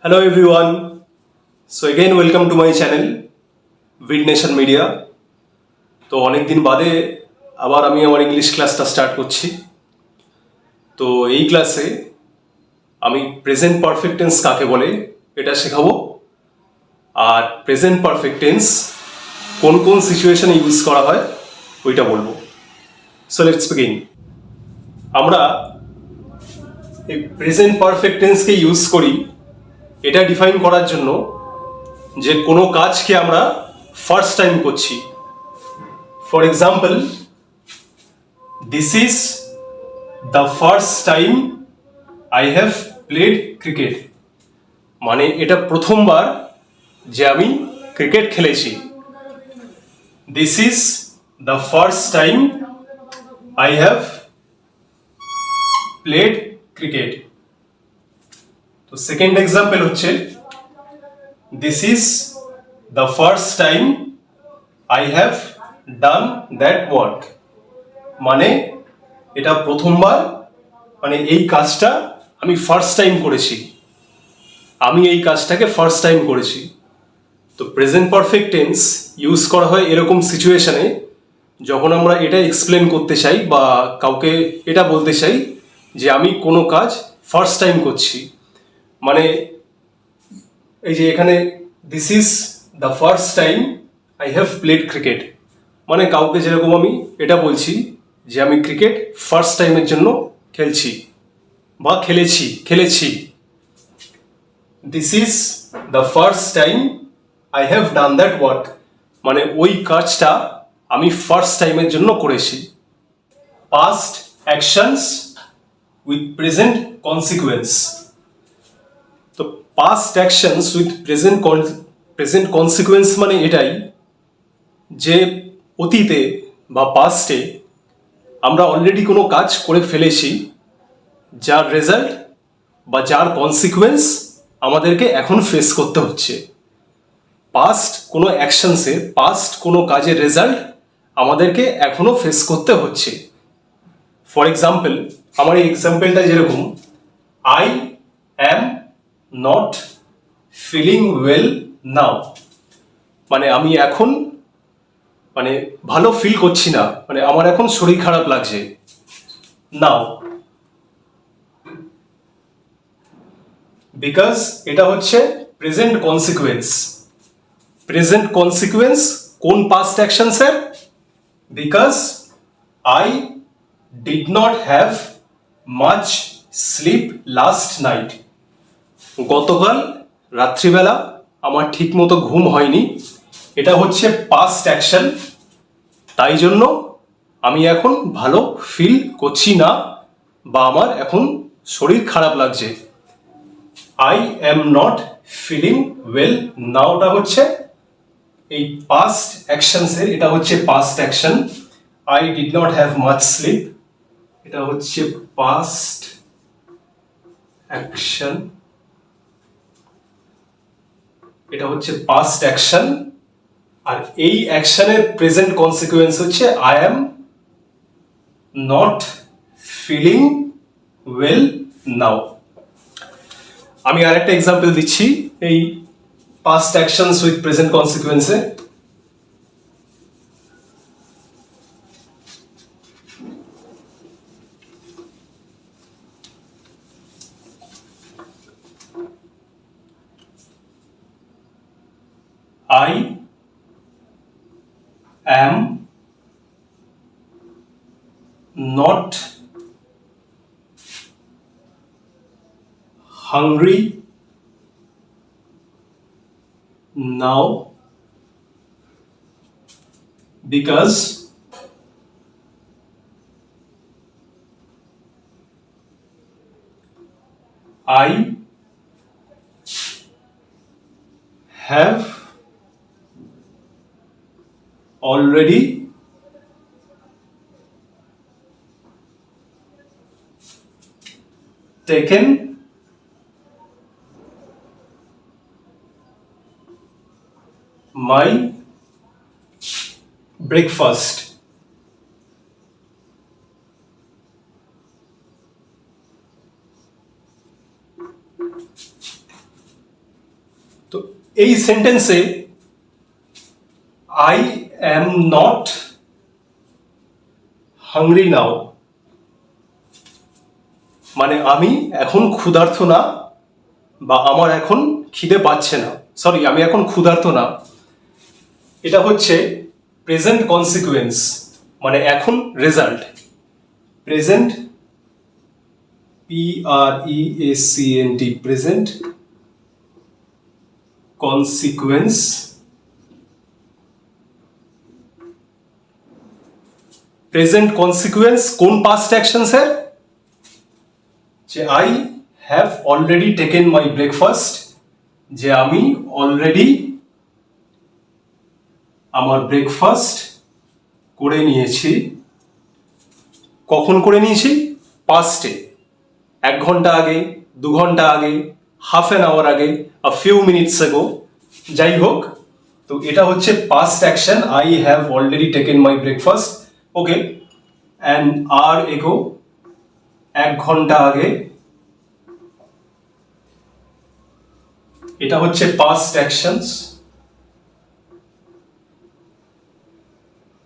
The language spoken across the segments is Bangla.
Hello everyone. So again welcome to my channel Vid Nation Media. তো অনেক দিন বাদে আবার আমি আমার ইংলিশ ক্লাসটা স্টার্ট করছি। তো এই ক্লাসে আমি প্রেজেন্ট পারফেক্ট টেন্স কাকে বলে এটা শেখাবো, আর প্রেজেন্ট পারফেক্ট টেন্স কোন কোন সিচুয়েশনে ইউজ করা হয় ওইটা বলবো। So let's begin. আমরা এই প্রেজেন্ট পারফেক্ট টেন্সকে ইউজ করি এটা ডিফাইন করার জন্য যে কোনো কাজকে আমরা ফার্স্ট টাইম করছি। For example, this is the first time I have played cricket, মানে এটা প্রথমবার যে আমি ক্রিকেট খেলেছি। This is the first time I have played cricket. তো সেকেন্ড এক্সাম্পল হচ্ছে, this is the first time I have done that work, মানে এটা প্রথমবার, মানে এই কাজটা আমি ফার্স্ট টাইম করেছি, আমি এই কাজটাকে ফার্স্ট টাইম করেছি। তো প্রেজেন্ট পারফেক্ট টেন্স ইউজ করা হয় এরকম সিচুয়েশনে যখন আমরা এটা এক্সপ্লেন করতে চাই বা কাউকে এটা বলতে চাই যে আমি কোনো কাজ ফার্স্ট টাইম করছি। মানে এই যে এখানে this is the first time I have played cricket, মানে কাউকে যেরকম আমি এটা বলছি যে আমি ক্রিকেট ফার্স্ট টাইমের জন্য খেলছি বা খেলেছি। This is the first time I have done that work, মানে ওই কাজটা আমি ফার্স্ট টাইমের জন্য করেছি। Past actions with present consequence. তো past actions with present consequence মানে এটাই যে অতীতে বা পাস্টে আমরা অলরেডি কোনো কাজ করে ফেলেছি, যার রেজাল্ট বা যার কনসিকুয়েন্স আমাদেরকে এখন ফেস করতে হচ্ছে। পাস্ট কোনো অ্যাকশনসে, পাস্ট কোনো কাজের রেজাল্ট আমাদেরকে এখনো ফেস করতে হচ্ছে। ফর এক্সাম্পল, আমার এই এক্সাম্পলটা যেরকম, I am not feeling well now, মানে আমি এখন মানে ভালো ফিল করছি না, মানে আমার এখন শরীর খারাপ লাগছে। নাও, বিকজ এটা হচ্ছে প্রেজেন্ট কনসিকুয়েন্স। প্রেজেন্ট কনসিকুয়েন্স কোন পাস্ট অ্যাকশনসের? Because I did not have much sleep last night, গতকাল রাত্রিবেলা আমার ঠিক মতো ঘুম হয়নি, এটা হচ্ছে পাস্ট অ্যাকশন, তাই জন্য আমি এখন ভালো ফিল করছি না বা আমার এখন শরীর খারাপ লাগছে। I am not feeling well নাওটা হচ্ছে এই পাস্ট অ্যাকশনসের, এটা হচ্ছে past action. I did not have much sleep, এটা হচ্ছে পাস্ট অ্যাকশন, এটা হচ্ছে পাস্ট অ্যাকশন। আর এই অ্যাকশনের প্রেজেন্ট কনসিকুয়েন্স হচ্ছে I am not feeling well now. আমি আরেকটা এক্সাম্পল দিচ্ছি এই পাস্ট অ্যাকশনস উইথ প্রেজেন্ট কনসিকুয়েন্সে। I am not hungry now because I have already taken my breakfast. তো এই সেন্টেন্সে আই অ্যাম নট হাংরি নাও মানে আমি এখন ক্ষুধার্ত না বা আমার এখন খিদে পাচ্ছে না, সরি আমি এখন ক্ষুধার্ত না, এটা হচ্ছে প্রেজেন্ট কনসিকুয়েন্স মানে এখন result. Present PREACENT present consequence present consequence কোন পাস্ট অ্যাকশনসের? যে I have already taken my breakfast, যে আমি অলরেডি আমার ব্রেকফাস্ট করে নিয়েছি। কখন করে নিয়েছি? পাস্টে, 1 ঘন্টা আগে, 2 ঘন্টা আগে, হাফ অ্যান আওয়ার আগে, আ ফিউ মিনিটস এগো, যাই হোক। তো এটা হচ্ছে past action, I have already taken my breakfast, okay. An hour ago, 1 ঘন্টা আগে, এটা হচ্ছে past actions.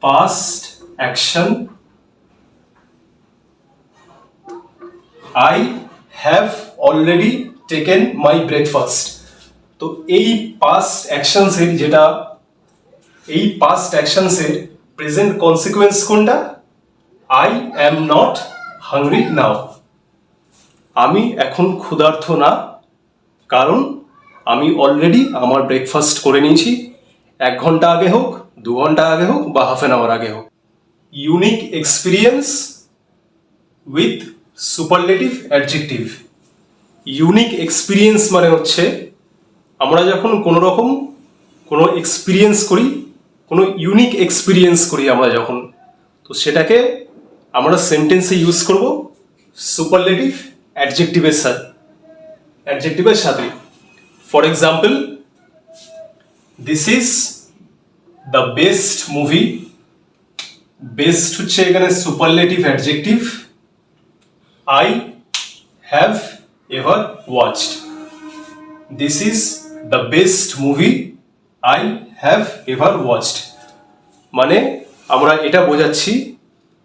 Past action I have already taken my breakfast. তো এই পাস্ট অ্যাকশনসের এই পাস্ট অ্যাকশনসের প্রেজেন্ট কনসিকুয়েন্স কোনটা? I am not hungry now, আমি এখন ক্ষুধার্ত না কারণ আমি অলরেডি আমার ব্রেকফাস্ট করে নিয়েছি, 1 ঘন্টা আগে হোক, 2 ঘন্টা আগে হোক বা হাফ অ্যান আওয়ার আগে হোক। Unique experience with superlative adjective. Unique experience মানে হচ্ছে আমরা যখন কোনো এক্সপিরিয়েন্স করি, কোনো ইউনিক এক্সপিরিয়েন্স করি আমরা যখন, তো সেটাকে আমরা সেন্টেন্সে ইউজ করব সুপারলেটিভ অ্যাডজেক্টিভের সাথে। For example, this is the best movie. Best হচ্ছে এখানে superlative adjective, I have ever watched. This is the best movie I have ever watched, মানে আমরা এটা বোঝাচ্ছি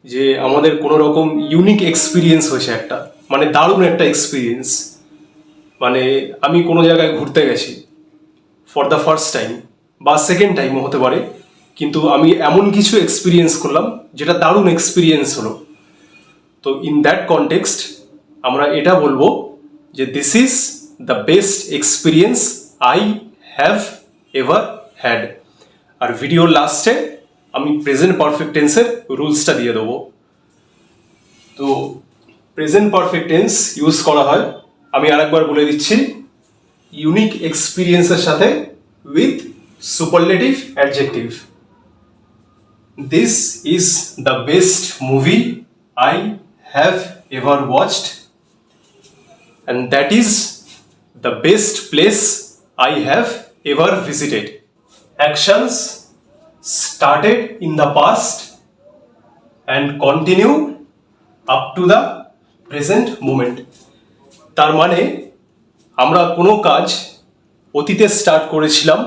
যে আমাদের কোনো রকম ইউনিক এক্সপিরিয়েন্স হয়েছে একটা, মানে দারুণ একটা এক্সপিরিয়েন্স। মানে আমি কোনো জায়গায় ঘুরতে গেছি ফর দ্য ফার্স্ট টাইম বা সেকেন্ড টাইমও হতে পারে, কিন্তু আমি এমন কিছু এক্সপিরিয়েন্স করলাম যেটা দারুণ এক্সপিরিয়েন্স হলো। তো ইন দ্যাট কনটেক্সট আমরা এটা বলবো যে this is the best experience I have ever had. আর ভিডিওর লাস্টে আমি প্রেজেন্ট পারফেক্ট টেন্সের রুলসটা দিয়ে দেবো। তো প্রেজেন্ট পারফেক্ট টেন্স ইউজ করা হয়, আমি আরেকবার বলে দিচ্ছি, ইউনিক এক্সপিরিয়েন্সের সাথে with superlative adjective. This is the best movie I have ever watched, and that is the best place I have ever visited. Actions started in the past and continue up to the present moment. তার মানে আমরা কোনো কাজ অতীতে স্টার্ট করেছিলাম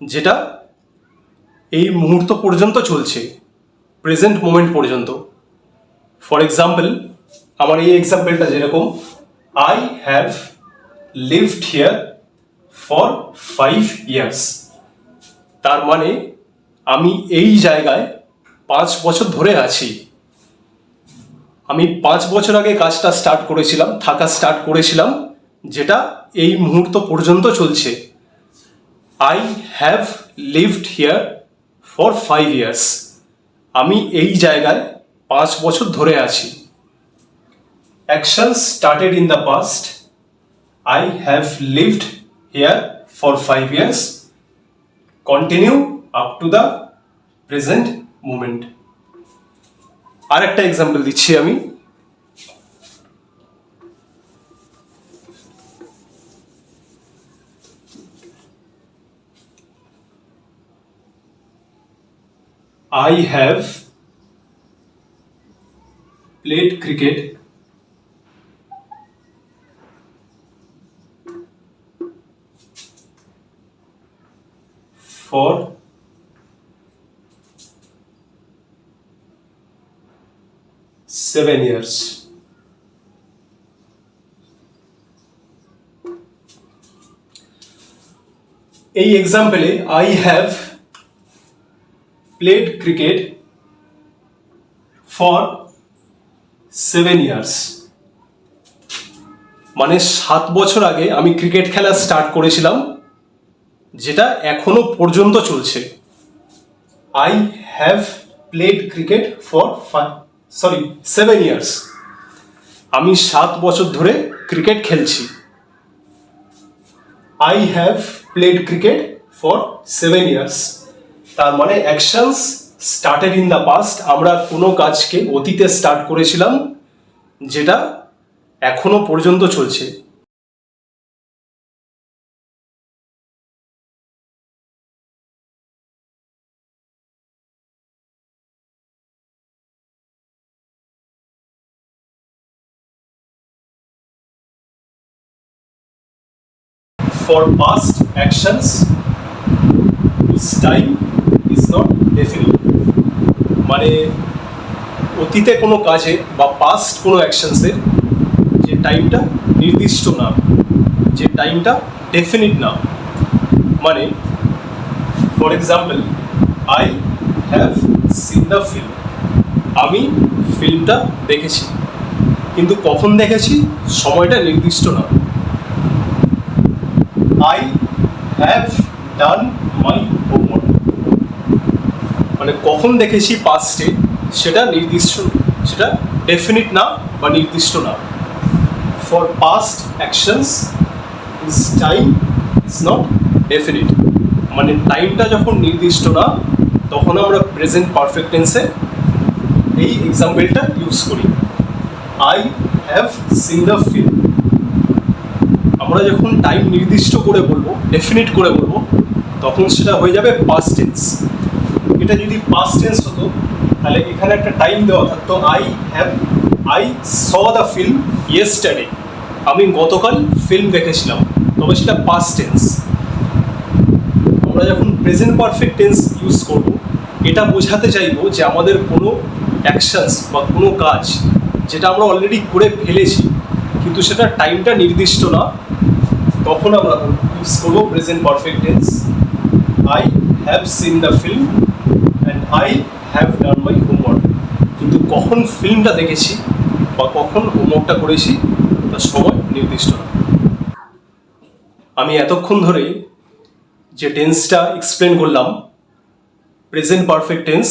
যেটা এই মুহূর্ত পর্যন্ত চলছে, প্রেজেন্ট মোমেন্ট পর্যন্ত। ফর এক্সাম্পল, আমার এই এক্সাম্পলটা যেরকম, I have lived here for 5 years, তার মানে আমি এই জায়গায় 5 বছর ধরে আছি। আমি 5 বছর আগে কাজটা থাকা স্টার্ট করেছিলাম যেটা এই মুহূর্ত পর্যন্ত চলছে। I have lived here for 5 years, আমি এই জায়গায় 5 বছর ধরে আছি। Actions started in the past, I have lived here for 5 years, continue up to the present moment. আরেকটা এক্সাম্পল দিচ্ছি আমি, I have played cricket for 7 years. এই এক্সাম্পলে I have played cricket for 7 years. মানে 7 বছর আগে আমি ক্রিকেট খেলা স্টার্ট করেছিলাম, যেটা এখনো পর্যন্ত চলছে। I have played cricket for 7 years. আমি 7 বছর ধরে ক্রিকেট খেলছি। I have played cricket for 7 years. তার মানে actions started in the past, আমরা কোনো কাজকে অতীতে স্টার্ট করেছিলাম যেটা এখনো পর্যন্ত চলছে। For past actions, its time is not definite. মানে অতীতে কোনো কাজে বা পাস্ট কোনো অ্যাকশনসের যে টাইমটা নির্দিষ্ট না, যে টাইমটা ডেফিনিট না। মানে for example, I have seen the film, আমি ফিল্মটা দেখেছি, কিন্তু কখন দেখেছি সময়টা নির্দিষ্ট না। I have done my homework, মানে কখন দেখেছি পাস্টে সেটা নির্দিষ্ট, সেটা ডেফিনিট না বা নির্দিষ্ট না। For past actions is time is not definite, মানে টাইমটা যখন নির্দিষ্ট না তখন আমরা প্রেজেন্ট পারফেক্ট টেন্সে এই এক্সাম্পলটা ইউজ করি। I have seen the film, আমরা যখন টাইম নির্দিষ্ট করে বলবো, ডেফিনিট করে বলবো, তখন সেটা হয়ে যাবে পাস্ট টেন্স। এটা যদি পাস্ট টেন্স হতো তাহলে এখানে একটা টাইম দেওয়া থাকতো, I saw the film yesterday, আমি গতকাল ফিল্ম দেখেছিলাম, তবে সেটা পাস্ট টেন্স। আমরা যখন প্রেজেন্ট পারফেক্ট টেন্স ইউজ করব, এটা বোঝাতে চাইবো যে আমাদের কোনো অ্যাকশনস বা কোনো কাজ যেটা আমরা অলরেডি করে ফেলেছি কিন্তু সেটা টাইমটা নির্দিষ্ট না, তখন আমরা ইউজ করবো present perfect tense. I have seen the film and I have done my homework, কিন্তু কখন ফিল্মটা দেখেছি বা কখন হোমওয়ার্কটা করেছি তার সময় নির্দিষ্ট না। আমি এতক্ষণ ধরে যে টেন্সটা এক্সপ্লেন করলাম, present perfect tense,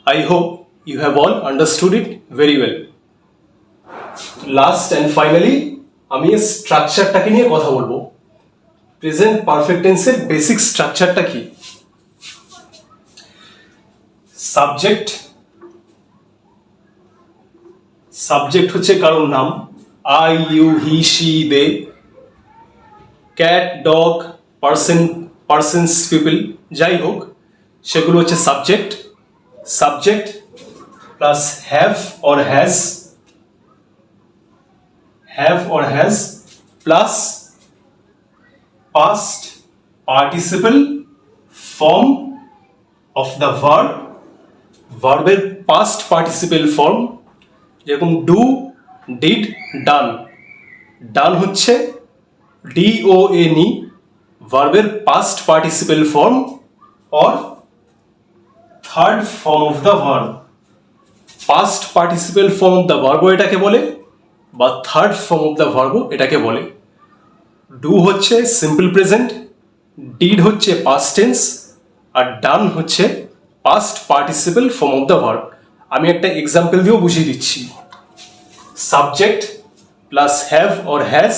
I hope you have all understood it very well. Last and finally আমি এই স্ট্রাকচারটাকে নিয়ে কথা বলবো। প্রেজেন্ট পারফেক্ট টেন্সের বেসিক স্ট্রাকচারটা কি? সাবজেক্ট, সাবজেক্ট হচ্ছে কারোর নাম, I, you, he, she, they. Cat, dog, person, persons, people, যাই হোক সেগুলো হচ্ছে সাবজেক্ট। Subject plus have or has, have or has plus past participle form of the verb, ভার্বের past participle form, যেরকম ডু, ডিড, ডান। ডান হচ্ছে DONE, ভার্বের past participle form or third form of the verb। past participle form of the verb এটাকে বলে, বা third form of the verb এটাকে বলে। ডু হচ্ছে সিম্পল প্রেজেন্ট, ডিড হচ্ছে পাস্ট টেন্স, আর ডান হচ্ছে past participle form of the verb. আমি একটা এক্সাম্পল দিয়েও বুঝিয়ে দিচ্ছি। Subject plus have or has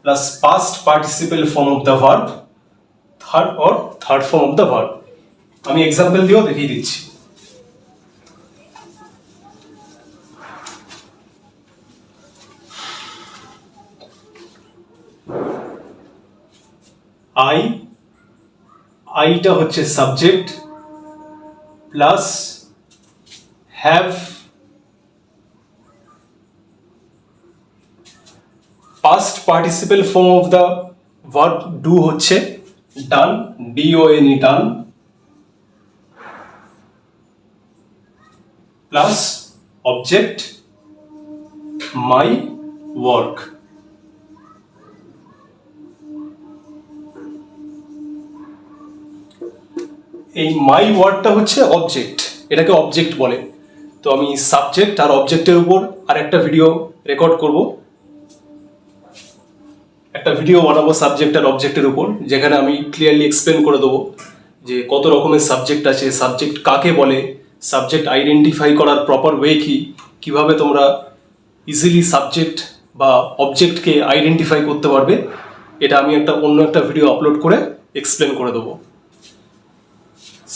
plus past participle form of the verb, third form of the verb. আমি এক্সাম্পল দিয়েও দেখিয়ে দিচ্ছি। আইটা হচ্ছে subject plus have passed participle form of the verb do হচ্ছে done, D-O-N-E, done, plus object, my work. এই মাই ওয়ার্ডটা হচ্ছে অবজেক্ট, এটাকে অবজেক্ট বলে। তো আমি সাবজেক্ট আর অবজেক্টের উপর আর একটা ভিডিও রেকর্ড করব, একটা ভিডিও বানাবো সাবজেক্ট আর অবজেক্টের উপর, যেখানে আমি ক্লিয়ারলি এক্সপ্লেন করে দেবো যে কত রকমের সাবজেক্ট আছে, সাবজেক্ট কাকে বলে, সাবজেক্ট আইডেন্টিফাই করার প্রপার ওয়ে কি, কিভাবে তোমরা ইজিলি সাবজেক্ট বা অবজেক্টকে আইডেন্টিফাই করতে পারবে। এটা আমি অন্য একটা ভিডিও আপলোড করে এক্সপ্লেন করে দেবো।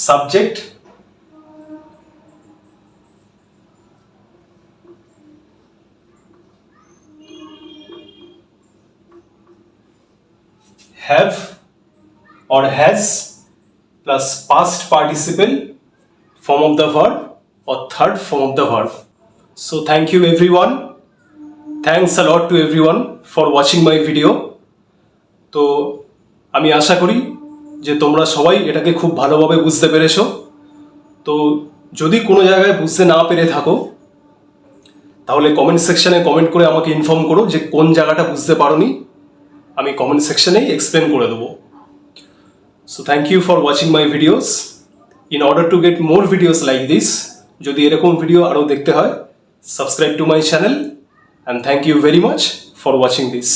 Subject, have or has plus past participle form of the verb or third form of the verb. So thank you everyone. Thanks a lot to everyone for watching my video. তো আমি আশা করি যে তোমরা সবাই এটাকে খুব ভালোভাবে বুঝতে পেরেছো। তো যদি কোনো জায়গায় বুঝতে না পেরে থাকো তাহলে কমেন্ট সেকশনে কমেন্ট করে আমাকে ইনফর্ম করো যে কোন জায়গাটা বুঝতে পারোনি, আমি কমেন্ট সেকশনেই এক্সপ্লেন করে দেবো। So thank you for watching my videos. In order to get more videos like this, যদি এরকম ভিডিও আরও দেখতে হয়, subscribe to my channel and thank you very much for watching this.